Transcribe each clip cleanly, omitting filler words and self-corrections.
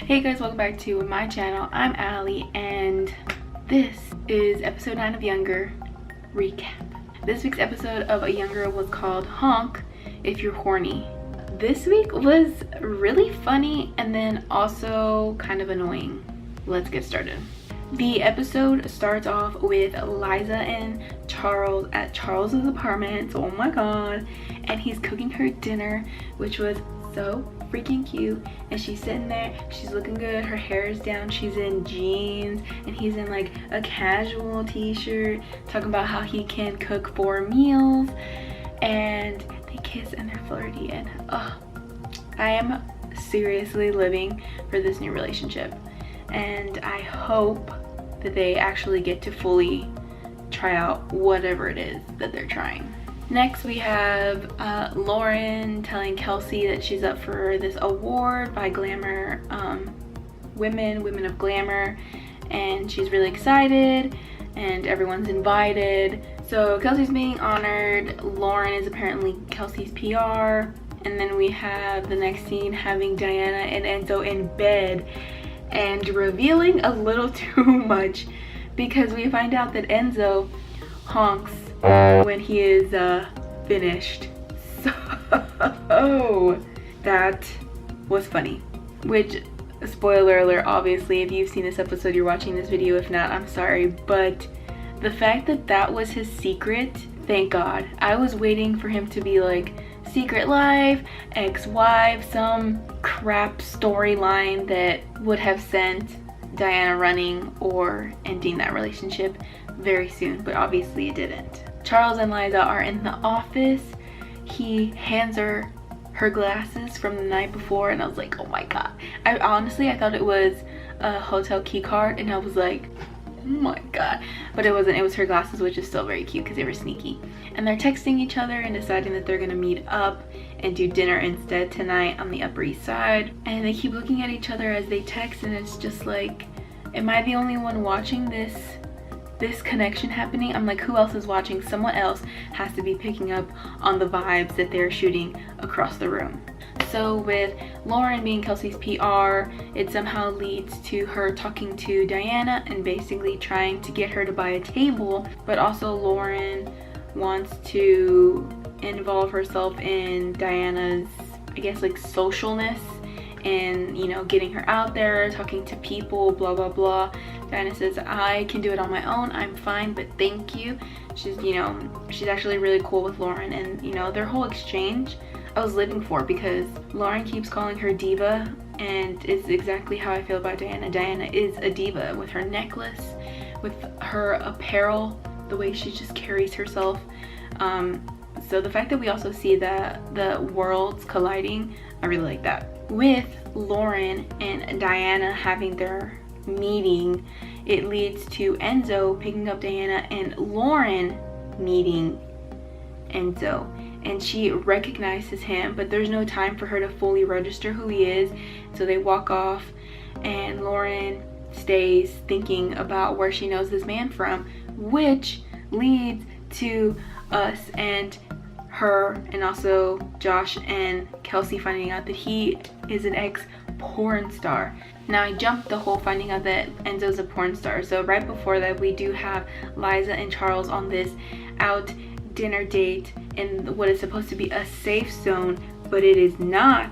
Hey guys, welcome back to my channel. I'm Allie and this is episode 9 of Younger recap. This week's episode of Younger was called Honk If You're Horny. This week was really funny and then also kind of annoying. Let's get started. The episode starts off with Liza and Charles at Charles's apartment. Oh my god. And he's cooking her dinner, which was so freaking cute. And she's sitting there, she's looking good, her hair is down, she's in jeans, and he's in like a casual t-shirt, talking about how he can cook 4 meals. And they kiss and they're flirty, and I am seriously living for this new relationship. And I hope that they actually get to fully try out whatever it is that they're trying. Next we have Lauren telling Kelsey that she's up for this award by Glamour Women of Glamour, and she's really excited and everyone's invited. So Kelsey's being honored. Lauren is apparently Kelsey's PR. And then we have the next scene having Diana and Enzo in bed and revealing a little too much, because we find out that Enzo honks when he is finished. So that was funny, which, spoiler alert, obviously if you've seen this episode you're watching this video. If not, I'm sorry. But the fact that that was his secret, thank God. I was waiting for him to be like secret life, ex-wife, some crap storyline that would have sent Diana running or ending that relationship very soon, but obviously it didn't. Charles and Liza are in the office. He hands her glasses from the night before, and I was like, oh my god. I thought it was a hotel key card, and I was like, oh my god. But it wasn't. It was her glasses, which is still very cute because they were sneaky. And they're texting each other and deciding that they're gonna meet up and do dinner instead tonight on the Upper East Side. And they keep looking at each other as they text, and it's just like, am I the only one watching this connection happening? I'm like, who else is watching? Someone else has to be picking up on the vibes that they're shooting across the room. So with Lauren being Kelsey's PR, it somehow leads to her talking to Diana and basically trying to get her to buy a table. But also Lauren wants to involve herself in Diana's, I guess, like socialness, and, you know, getting her out there, talking to people, blah blah blah. Diana says, I can do it on my own, I'm fine, but thank you. She's, you know, she's actually really cool with Lauren, and, you know, their whole exchange I was living for, because Lauren keeps calling her diva, and it's exactly how I feel about Diana. Diana is a diva with her necklace, with her apparel, the way she just carries herself. So the fact that we also see the worlds colliding, I really like that. With Lauren and Diana having their meeting, it leads to Enzo picking up Diana and Lauren meeting Enzo, and she recognizes him, but there's no time for her to fully register who he is. So they walk off, and Lauren stays thinking about where she knows this man from, which leads to us and her, and also Josh and Kelsey finding out that he is an ex-porn star. Now I jumped the whole finding out that Enzo's a porn star. So right before that, we do have Liza and Charles on this out dinner date in what is supposed to be a safe zone, but it is not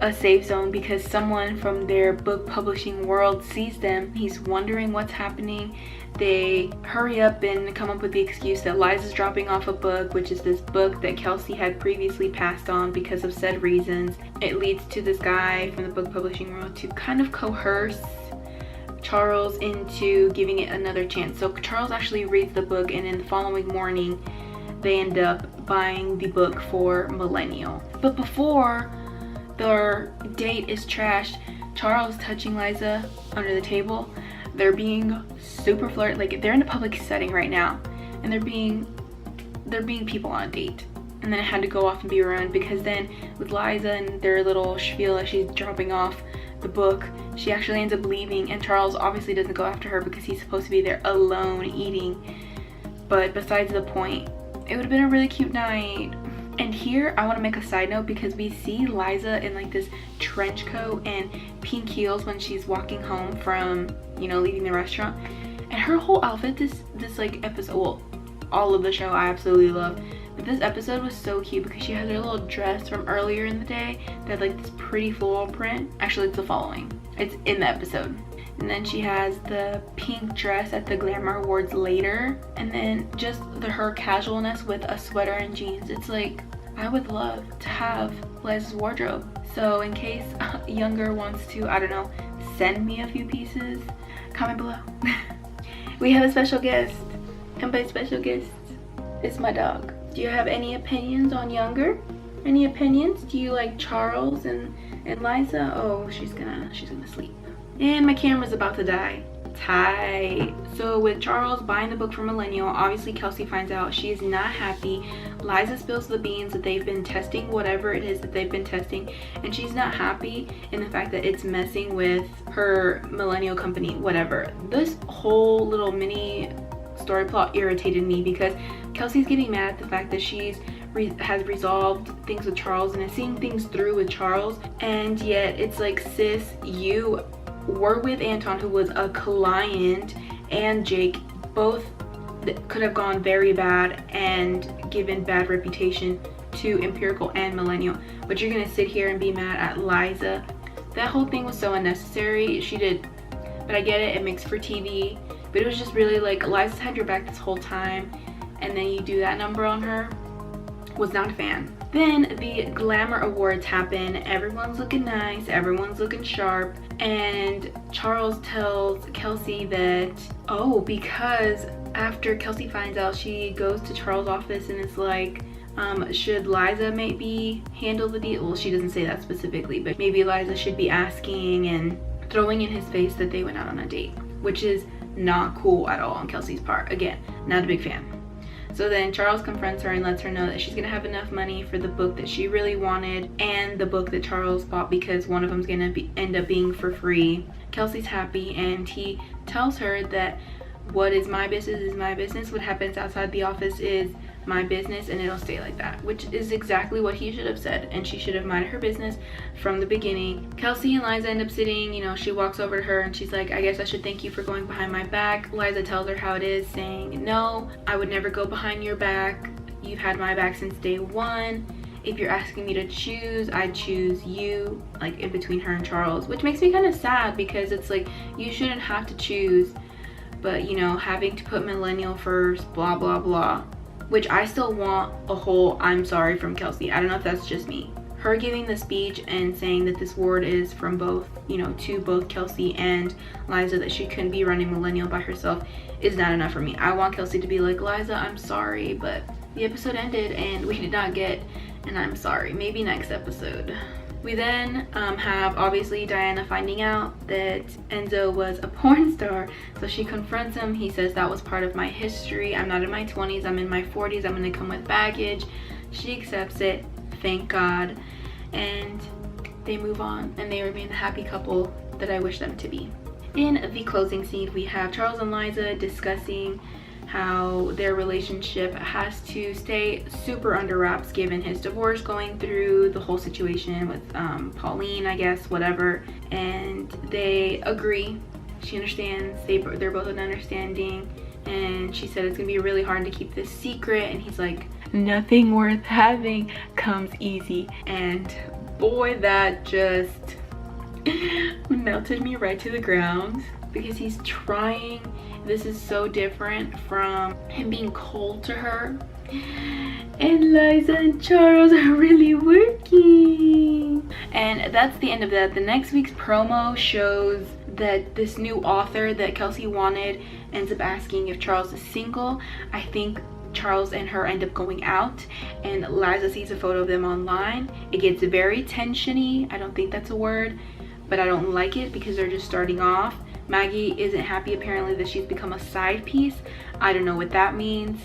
a safe zone because someone from their book publishing world sees them. He's wondering what's happening. They hurry up and come up with the excuse that Liza's dropping off a book, which is this book that Kelsey had previously passed on because of said reasons. It leads to this guy from the book publishing world to kind of coerce Charles into giving it another chance. So Charles actually reads the book, and in the following morning they end up buying the book for Millennial. But before their date is trashed, Charles touching Liza under the table. They're being super flirty, like they're in a public setting right now, and they're being people on a date. And then it had to go off and be ruined, because then with Liza and their little spiel as she's dropping off the book, she actually ends up leaving, and Charles obviously doesn't go after her because he's supposed to be there alone eating. But besides the point, it would have been a really cute night. And here I want to make a side note, because we see Liza in like this trench coat and pink heels when she's walking home from, you know, leaving the restaurant. And her whole outfit this like episode, well, all of the show I absolutely love, but this episode was so cute because she has her little dress from earlier in the day that had like this pretty floral print. Actually, it's the following. It's in the episode. And then she has the pink dress at the Glamour Awards later. And then just her casualness with a sweater and jeans. It's like, I would love to have Liza's wardrobe. So in case Younger wants to, I don't know, send me a few pieces, comment below. We have a special guest. And by special guest, it's my dog. Do you have any opinions on Younger? Any opinions? Do you like Charles and Liza? Oh, she's gonna sleep. And my camera's about to die. Tight. So with Charles buying the book from Millennial, obviously Kelsey finds out. She is not happy. Liza spills the beans that they've been testing, whatever it is that they've been testing, and she's not happy in the fact that it's messing with her Millennial company, whatever. This whole little mini story plot irritated me because Kelsey's getting mad at the fact that she's has resolved things with Charles and is seeing things through with Charles, and yet it's like, sis, you were with Anton, who was a client, and Jake. Both could have gone very bad and given bad reputation to Empirical and Millennial, but you're gonna sit here and be mad at Liza. That whole thing was so unnecessary. She did, but I get it, it makes for TV, but it was just really like, Liza's had your back this whole time, and then you do that number on her. Was not a fan. Then the Glamour Awards happen. Everyone's looking nice, everyone's looking sharp, and Charles tells Kelsey that, oh, because after Kelsey finds out, she goes to Charles' office and is like, should Liza maybe handle the deal? Well, she doesn't say that specifically, but maybe Liza should be asking and throwing in his face that they went out on a date, which is not cool at all on Kelsey's part. Again, not a big fan. So then Charles confronts her and lets her know that she's gonna have enough money for the book that she really wanted and the book that Charles bought, because one of them's gonna end up being for free. Kelsey's happy, and he tells her that what is my business is my business. What happens outside the office is my business, and it'll stay like that, which is exactly what he should have said, and she should have minded her business from the beginning. Kelsey and Liza end up sitting, you know, she walks over to her and she's like, I guess I should thank you for going behind my back. Liza tells her how it is, saying, no, I would never go behind your back. You've had my back since day one. If you're asking me to choose, I'd choose you, like in between her and Charles, which makes me kind of sad, because it's like, you shouldn't have to choose, but you know, having to put Millennial first, blah blah blah. Which I still want a whole I'm sorry from Kelsey. I don't know if that's just me. Her giving the speech and saying that this award is from both, you know, to both Kelsey and Liza, that she couldn't be running Millennial by herself, is not enough for me. I want Kelsey to be like, Liza, I'm sorry, but the episode ended and we did not get an I'm sorry. Maybe next episode. We then have obviously Diana finding out that Enzo was a porn star, so she confronts him. He says, that was part of my history. I'm not in my 20s, I'm in my 40s. I'm gonna come with baggage. She accepts it, thank God, and they move on, and they remain the happy couple that I wish them to be. In the closing scene, we have Charles and Liza discussing how their relationship has to stay super under wraps given his divorce, going through the whole situation with Pauline, I guess, whatever, and they agree. She understands, they're both in understanding, and she said it's gonna be really hard to keep this secret, and he's like, nothing worth having comes easy. And boy, that just melted me right to the ground, because he's trying. This is so different from him being cold to her. And Liza and Charles are really working. And that's the end of that. The next week's promo shows that this new author that Kelsey wanted ends up asking if Charles is single. I think Charles and her end up going out, and Liza sees a photo of them online. It gets very tensiony. I don't think that's a word, but I don't like it because they're just starting off. Maggie isn't happy apparently that she's become a side piece. I don't know what that means.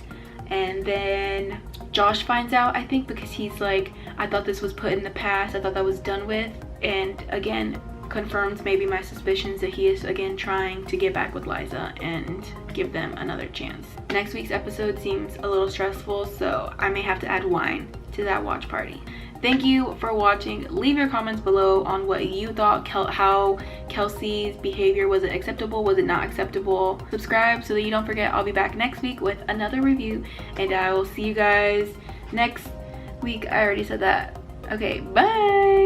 And then Josh finds out, I think, because he's like, I thought this was put in the past. I thought that was done with. And again, confirms maybe my suspicions that he is again trying to get back with Liza and give them another chance. Next week's episode seems a little stressful, so I may have to add wine to that watch party. Thank you for watching. Leave your comments below on what you thought, how Kelsey's behavior, was it acceptable, was it not acceptable? Subscribe so that you don't forget. I'll be back next week with another review, and I will see you guys next week. I already said that. Okay, bye.